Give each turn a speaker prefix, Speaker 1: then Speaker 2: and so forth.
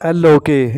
Speaker 1: LOK